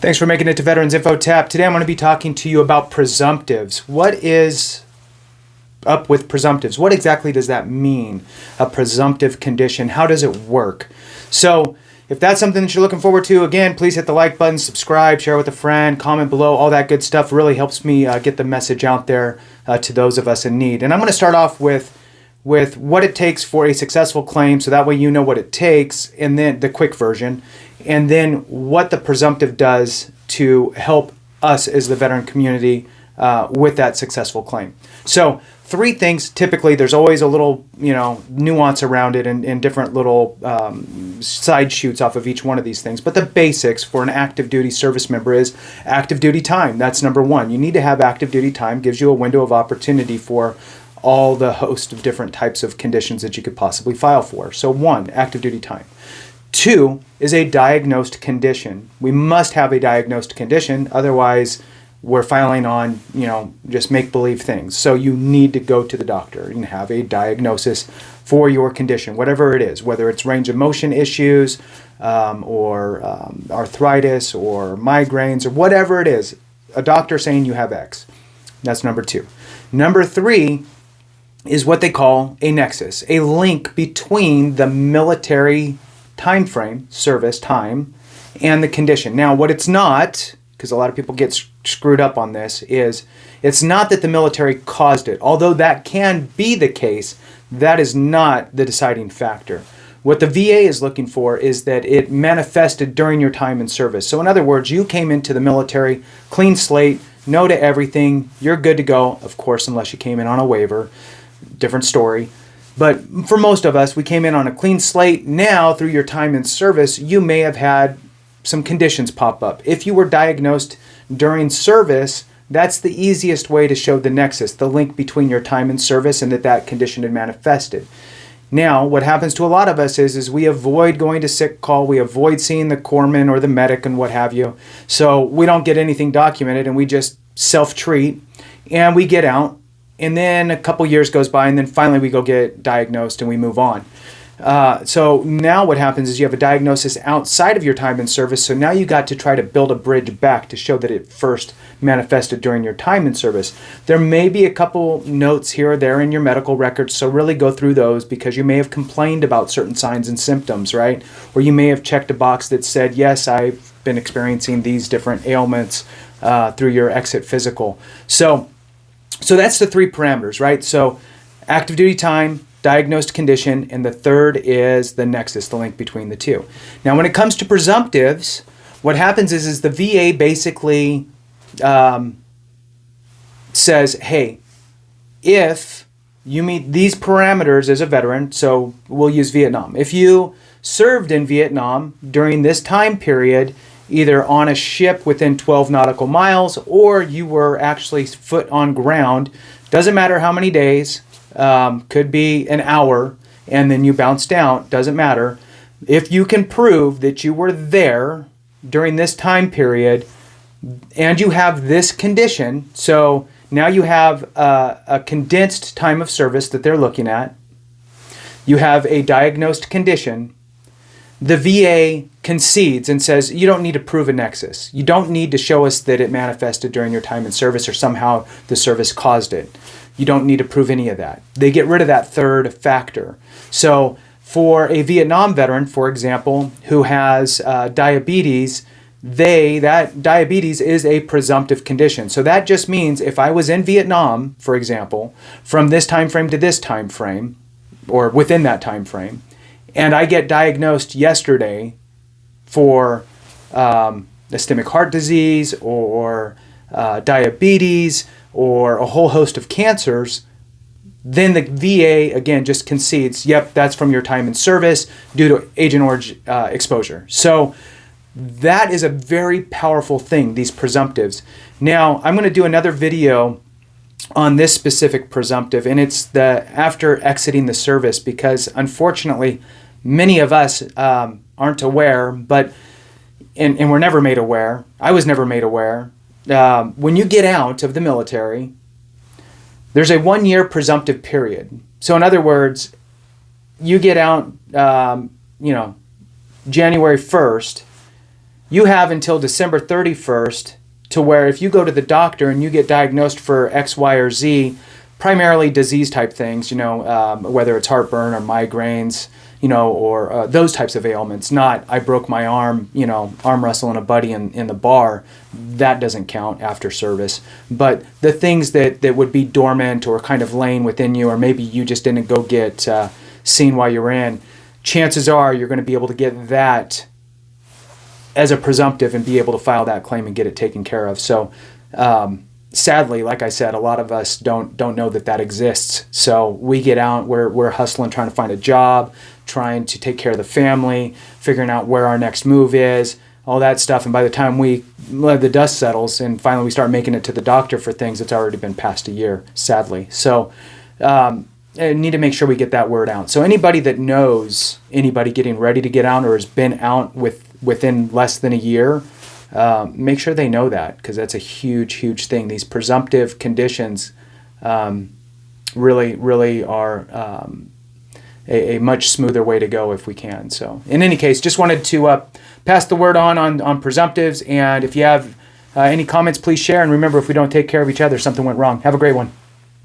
Thanks for making it to Veterans Info Tap. Today I'm going to be talking to you about presumptives. What is up with presumptives? What exactly does that mean? A presumptive condition. How does it work? So if that's something that you're looking forward to, again, please hit the like button, subscribe, share with a friend, comment below. All that good stuff really helps me get the message out there to those of us in need. And I'm going to start off with what it takes for a successful claim, so that way you know what it takes, and then the quick version, and then what the presumptive does to help us as the veteran community with that successful claim. So three things. Typically, there's always a little nuance around it and different little side shoots off of each one of these things. But the basics for an active duty service member is active duty time. That's number one. You need to have active duty time. Gives you a window of opportunity for all the host of different types of conditions that you could possibly file for. So one, active duty time. Two is a diagnosed condition. We must have a diagnosed condition, otherwise we're filing on, just make-believe things. So you need to go to the doctor and have a diagnosis for your condition, whatever it is, whether it's range of motion issues or arthritis or migraines or whatever it is, a doctor saying you have X. That's number two. Number three is what they call a nexus, a link between the military time frame, service time, and the condition. Now, what it's not, because a lot of people get screwed up on this, is it's not that the military caused it. Although that can be the case, that is not the deciding factor. What the VA is looking for is that it manifested during your time in service. So in other words, you came into the military, clean slate, no to everything, you're good to go, of course, unless you came in on a waiver, different story. But for most of us, we came in on a clean slate. Now, through your time in service, you may have had some conditions pop up. If you were diagnosed during service, that's the easiest way to show the nexus, the link between your time in service and that condition had manifested. Now, what happens to a lot of us is we avoid going to sick call, we avoid seeing the corpsman or the medic and what have you. So we don't get anything documented and we just self-treat and we get out. And then a couple years goes by, and then finally we go get diagnosed and we move on. So now what happens is you have a diagnosis outside of your time in service, so now you got to try to build a bridge back to show that it first manifested during your time in service. There may be a couple notes here or there in your medical records, so really go through those because you may have complained about certain signs and symptoms, right? Or you may have checked a box that said, yes, I've been experiencing these different ailments through your exit physical. So that's the three parameters, right? So active duty time, diagnosed condition, and the third is the nexus, the link between the two. Now, when it comes to presumptives, what happens is the VA basically says, hey, if you meet these parameters as a veteran, so we'll use Vietnam. If you served in Vietnam during this time period, either on a ship within 12 nautical miles or you were actually foot on ground, doesn't matter how many days, could be an hour, and then you bounced out, doesn't matter. If you can prove that you were there during this time period and you have this condition, so now you have a condensed time of service that they're looking at, you have a diagnosed condition, the VA concedes and says, you don't need to prove a nexus. You don't need to show us that it manifested during your time in service or somehow the service caused it. You don't need to prove any of that. They get rid of that third factor. So for a Vietnam veteran, for example, who has diabetes, that diabetes is a presumptive condition. So that just means if I was in Vietnam, for example, from this time frame to this time frame, or within that time frame, and I get diagnosed yesterday for ischemic heart disease or diabetes or a whole host of cancers, then the VA, again, just concedes, yep, that's from your time in service due to Agent Orange exposure. So that is a very powerful thing, these presumptives. Now, I'm going to do another video on this specific presumptive, and it's the after exiting the service, because unfortunately, many of us aren't aware, and we're never made aware. I was never made aware. When you get out of the military, there's a 1-year presumptive period. So in other words, you get out, January 1st, you have until December 31st to where if you go to the doctor and you get diagnosed for X, Y, or Z, primarily disease type things, whether it's heartburn or migraines, or those types of ailments, not I broke my arm, arm wrestling a buddy in the bar, that doesn't count after service. But the things that would be dormant or kind of laying within you, or maybe you just didn't go get seen while you were in, chances are you're going to be able to get that as a presumptive and be able to file that claim and get it taken care of. So sadly, like I said, a lot of us don't know that exists. So we get out, we're hustling, trying to find a job, trying to take care of the family, figuring out where our next move is, all that stuff. And by the time the dust settles and finally we start making it to the doctor for things, it's already been past a year, sadly. So I need to make sure we get that word out. So anybody that knows anybody getting ready to get out or has been out within less than a year, make sure they know that, because that's a huge thing. These presumptive conditions really are a much smoother way to go if we can. So in any case, just wanted to pass the word on presumptives. And if you have any comments, please share. And remember, if we don't take care of each other, something went wrong. Have a great one.